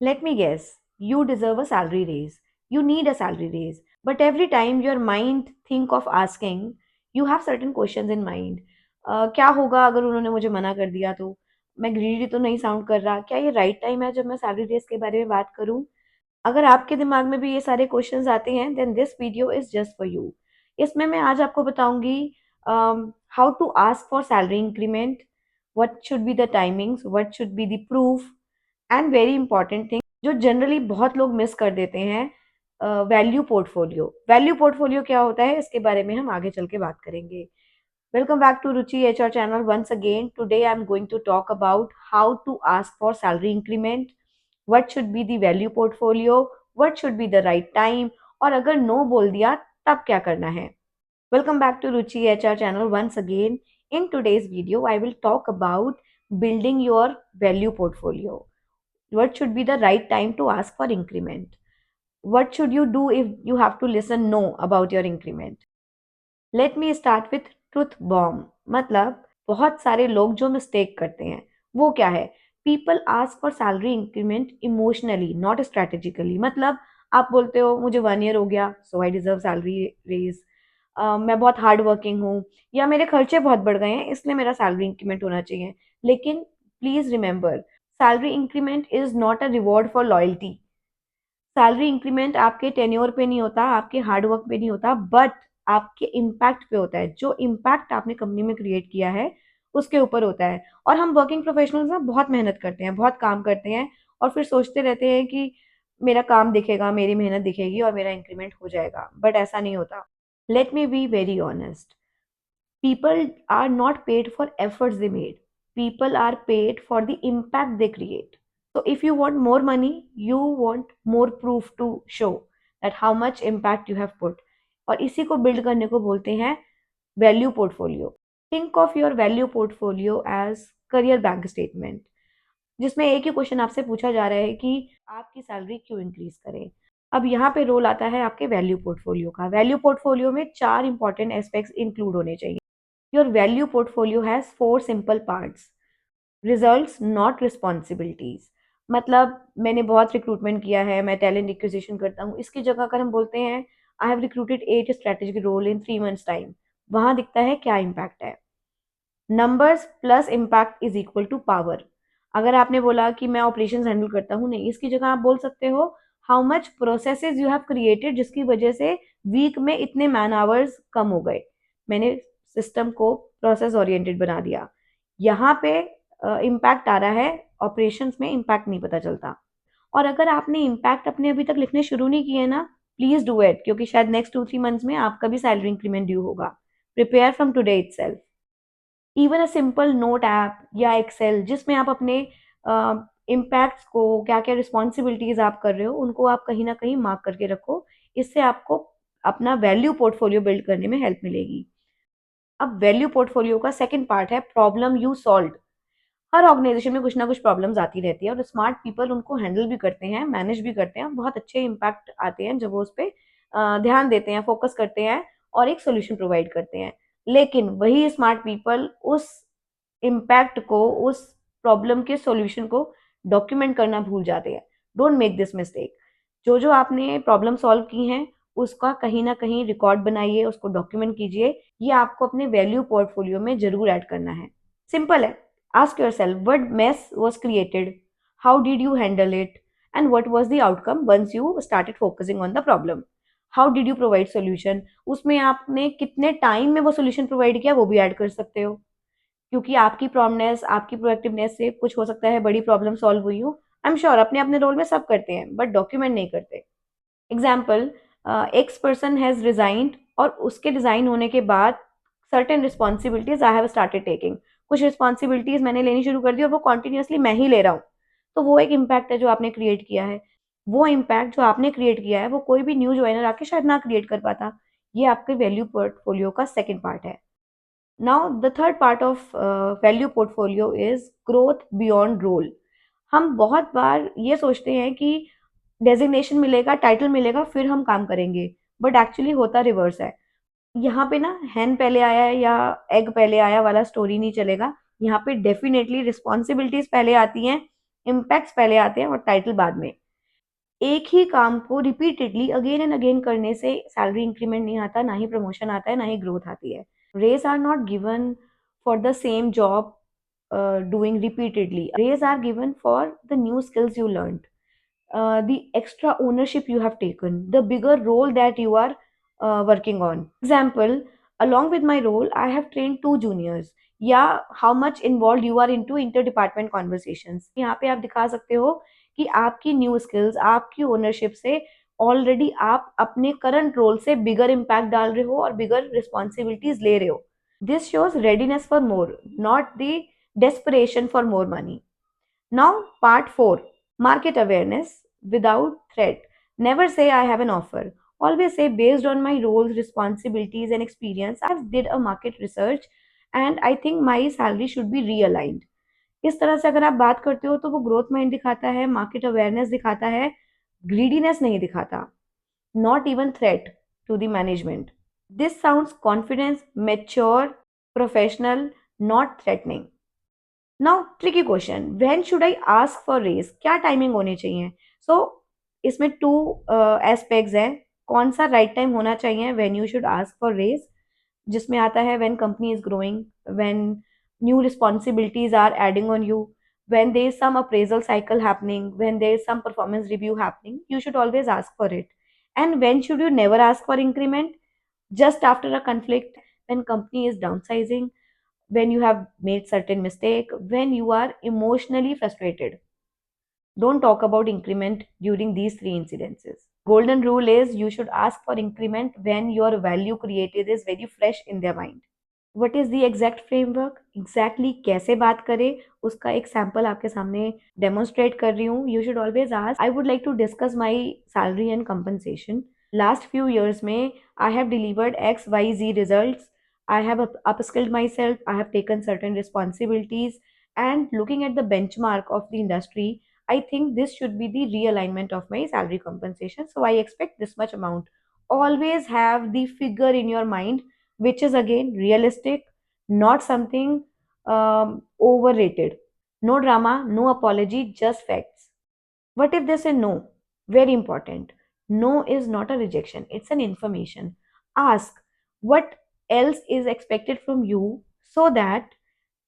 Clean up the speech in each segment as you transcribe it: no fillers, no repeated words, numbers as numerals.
Let me guess, you deserve a salary raise. You need a salary raise. But every time your mind think of asking, you have certain questions in mind. क्या होगा अगर उन्होंने मुझे मना कर दिया तो? मैं ग्रीडी तो नहीं साउंड कर रहा? क्या ये राइट टाइम है जब मैं सैलरी रेज के बारे में बात करूं? अगर आपके दिमाग में भी ये सारे क्वेश्चंस आते हैं then this video is just for you. इसमें मैं आज आपको बताऊंगी how to ask for salary increment, what should be the timings, what should be the proof, and very important thing जो जनरली बहुत लोग मिस कर देते हैं, वैल्यू पोर्टफोलियो। वैल्यू पोर्टफोलियो क्या होता है इसके बारे में हम आगे चल के बात करेंगे। Welcome back to Ruchi HR channel once again. Today I'm going to talk about how to ask for salary increment, what should be the value portfolio, what should be the right time, और अगर no बोल दिया तब क्या करना है। Welcome back to Ruchi HR channel once again. In today's video, I will talk about building your value portfolio. What should be the right time to ask for increment? What should you do if you have to listen no about your increment? Let me start with truth bomb. मतलब बहुत सारे लोग जो mistake करते हैं वो क्या है, people ask for salary increment emotionally not strategically. मतलब आप बोलते हो मुझे 1 ईयर हो गया सो आई डिजर्व सैलरी रेज, मैं बहुत हार्ड वर्किंग हूँ, या मेरे खर्चे बहुत बढ़ गए हैं इसलिए मेरा सैलरी इंक्रीमेंट होना चाहिए। लेकिन please remember, salary increment is not a reward for loyalty. Salary increment आपके टेन्योर पे नहीं होता, आपके हार्ड वर्क पे नहीं होता, बट आपके इम्पैक्ट पे होता है। जो इम्पैक्ट आपने कंपनी में क्रिएट किया है उसके ऊपर होता है। और हम वर्किंग प्रोफेशनल्स ना बहुत मेहनत करते हैं, बहुत काम करते हैं, और फिर सोचते रहते हैं कि मेरा काम दिखेगा, मेरी मेहनत दिखेगी और मेरा इंक्रीमेंट हो जाएगा, बट ऐसा नहीं होता। Let me be very honest, people are not paid for efforts they made. People are paid for the impact they create. So if you want more money, you want more proof to show that how much impact you have put. और इसी को build करने को बोलते हैं value portfolio. Think of your value portfolio as career bank statement, जिसमें एक ही question आपसे पूछा जा रहा है कि आपकी सैलरी क्यों इंक्रीज करें। अब यहाँ पे रोल आता है आपके वैल्यू पोर्टफोलियो का। वैल्यू पोर्टफोलियो में 4 इंपॉर्टेंट एस्पेक्ट्स इंक्लूड होने चाहिए। Your value portfolio has 4 simple parts. Results, not responsibilities. मतलब मैंने बहुत रिक्रूटमेंट किया है, मैं टैलेंट एक्विजिशन करता हूँ, इसकी जगह अगर हम बोलते हैं I have recruited 8 strategic role in 3 months time, वहां दिखता है क्या इम्पैक्ट है। Numbers plus impact is equal to power. अगर आपने बोला कि मैं ऑपरेशंस हैंडल करता हूँ, नहीं, इसकी जगह आप बोल सकते हो how much processes you have created जिसकी वजह से वीक में इतने मैन आवर्स कम हो गए। मैंने सिस्टम को प्रोसेस ओरिएंटेड बना दिया। यहाँ पे इम्पैक्ट आ रहा है, ऑपरेशंस में इम्पैक्ट नहीं पता चलता। और अगर आपने इम्पैक्ट अपने अभी तक लिखने शुरू नहीं किए ना, प्लीज डू इट, क्योंकि शायद नेक्स्ट 2-3 मंथ्स में आपका भी सैलरी इंक्रीमेंट ड्यू होगा। Prepare from today itself. Even a simple note app या एक्सेल जिसमें आप अपने इम्पैक्ट्स को, क्या क्या रिस्पॉन्सिबिलिटीज आप कर रहे हो, उनको आप कहीं ना कहीं मार्क करके रखो। इससे आपको अपना वैल्यू पोर्टफोलियो बिल्ड करने में हेल्प मिलेगी। अब वैल्यू पोर्टफोलियो का सेकंड पार्ट है प्रॉब्लम यू सॉल्व। हर ऑर्गेनाइजेशन में कुछ ना कुछ प्रॉब्लम्स आती रहती है और स्मार्ट पीपल उनको हैंडल भी करते हैं, मैनेज भी करते हैं। बहुत अच्छे इम्पैक्ट आते हैं जब वो उस पर ध्यान देते हैं, फोकस करते हैं और एक सोल्यूशन प्रोवाइड करते हैं। लेकिन वही स्मार्ट पीपल उस इम्पैक्ट को, उस प्रॉब्लम के सॉल्यूशन को डॉक्यूमेंट करना भूल जाते हैं। Don't make this mistake. जो जो आपने प्रॉब्लम सॉल्व की हैं उसका कहीं ना कहीं रिकॉर्ड बनाइए, उसको डॉक्यूमेंट कीजिए। ये आपको अपने वैल्यू पोर्टफोलियो में जरूर ऐड करना है। सिंपल है। Ask yourself what mess was created, how did you handle it, and what was the outcome once you started focusing on the problem. How did you provide solution, उसमें आपने कितने time में वो solution provide किया वो भी add कर सकते हो, क्योंकि आपकी प्रॉम्प्टनेस, आपकी प्रोएक्टिवनेस से कुछ हो सकता है बड़ी प्रॉब्लम सॉल्व हुई हो। आई एम श्योर अपने अपने रोल में सब करते हैं बट डॉक्यूमेंट नहीं करते। Example, X person has resigned और उसके डिजाइन होने के बाद certain responsibilities I have started taking. कुछ रिस्पॉन्सिबिलिटीज मैंने लेनी शुरू कर दी और वो कॉन्टिन्यूसली मैं ही ले रहा हूँ। तो वो एक इम्पैक्ट है जो आपने क्रिएट किया है। वो इम्पैक्ट जो आपने क्रिएट किया है वो कोई भी न्यू ज्वाइनर आके शायद ना क्रिएट कर पाता। ये आपके वैल्यू पोर्टफोलियो का सेकेंड पार्ट है। Now the third part of value portfolio is growth beyond role. हम बहुत बार ये सोचते हैं कि डेजिग्नेशन मिलेगा, टाइटल मिलेगा, फिर हम काम करेंगे, बट एक्चुअली होता रिवर्स है। यहाँ पे ना हैन पहले आया है या एग पहले आया वाला स्टोरी नहीं चलेगा। यहाँ पे डेफिनेटली रिस्पॉन्सिबिलिटीज पहले आती हैं, इम्पैक्ट्स पहले आते हैं और टाइटल बाद में। एक ही काम को रिपीटेडली अगेन एंड अगेन करने से सैलरी इंक्रीमेंट नहीं आता, ना ही प्रमोशन आता है, ना ही ग्रोथ आती है। Raise are not given for the same job doing repeatedly. Raise are given for the new skills you learned, the extra ownership you have taken, the bigger role that you are working on. Example, along with my role, I have trained two juniors. या how much involved you are into interdepartment conversations. यहाँ पे आप दिखा सकते हो कि आपकी new skills, आपकी ओनरशिप से ऑलरेडी आप अपने करंट रोल से बिगर इम्पैक्ट डाल रहे हो और बिगर रिस्पॉन्सिबिलिटीज ले रहे हो. This shows readiness for more, not the desperation for more money. Now, part 4, market awareness without threat. Never say I have an offer. Always say based on my roles, responsibilities, and experience, I did a market research and I think my salary should be realigned. इस तरह से अगर आप बात करते हो तो वो ग्रोथ माइंड दिखाता है, मार्केट अवेयरनेस दिखाता है, ग्रीडीनेस नहीं दिखाता. Not even threat to the management. This sounds confidence, mature, professional, not threatening. Now tricky question, when should I ask for raise? क्या टाइमिंग होनी चाहिए? सो इसमें टू एस्पेक्ट्स हैं. कौन सा राइट टाइम होना चाहिए when you should ask for raise, जिसमें आता है when company is growing, when new responsibilities are adding on you, when there is some appraisal cycle happening, when there is some performance review happening, you should always ask for it. And when should you never ask for increment? Just after a conflict, when company is downsizing, when you have made certain mistake, when you are emotionally frustrated. Don't talk about increment during these three incidences. Golden rule is you should ask for increment when your value created is very fresh in their mind. What is the exact framework, exactly कैसे बात करें, उसका एक sample आपके सामने demonstrate कर रही हूँ. You should always ask, I would like to discuss my salary and compensation. Last few years में I have delivered XYZ results. I have upskilled myself, I have taken certain responsibilities, and looking at the benchmark of the industry, I think this should be the realignment of my salary compensation. So I expect this much amount. Always have the figure in your mind, which is again realistic, not something overrated. No drama, no apology, just facts. What if they say no? Very important. No is not a rejection, it's an information. Ask what else is expected from you so that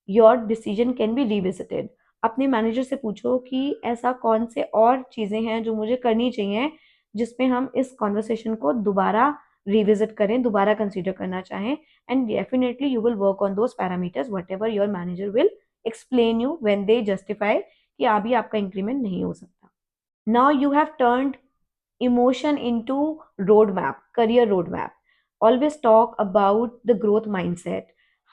your decision can be revisited. अपने manager से पूछो कि ऐसा कौन से और चीज़ें हैं जो मुझे करनी चाहिए जिसमें हम इस कॉन्वर्सेशन को दोबारा रिविजिट करें, दोबारा कंसिडर करना चाहें. And definitely you will work on those parameters what ever your manager will explain you when they justify कि अभी आपका इंक्रीमेंट नहीं हो सकता. Now you have turned emotion into roadmap, career roadmap. Always talk about the growth mindset,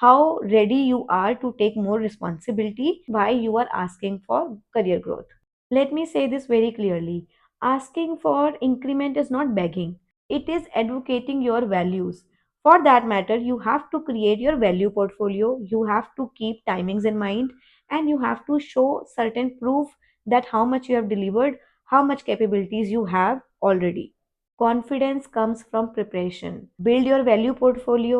how ready you are to take more responsibility, why you are asking for career growth. Let me say this very clearly. Asking for increment is not begging, it is advocating your values. For that matter, you have to create your value portfolio, you have to keep timings in mind, and you have to show certain proof that how much you have delivered, how much capabilities you have already. Confidence comes from preparation. Build your value portfolio,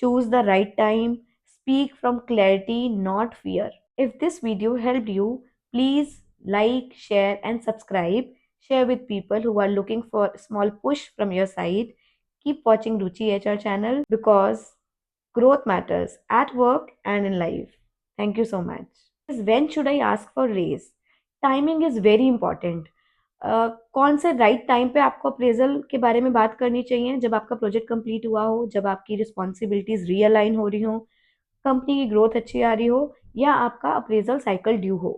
choose the right time, speak from clarity, not fear. If this video helped you, please like, share, and subscribe. Share with people who are looking for a small push from your side. Keep watching Ruchi HR channel because growth matters at work and in life. Thank you so much. When should I ask for raise? Timing is very important. कौन से right time पे आपको appraisal के बारे में बात करनी चाहिए? जब आपका प्रोजेक्ट कंप्लीट हुआ हो, जब आपकी रिस्पॉन्सिबिलिटीज रीअलाइन हो रही हो, कंपनी की ग्रोथ अच्छी आ रही हो, या आपका अप्रेजल साइकिल ड्यू हो.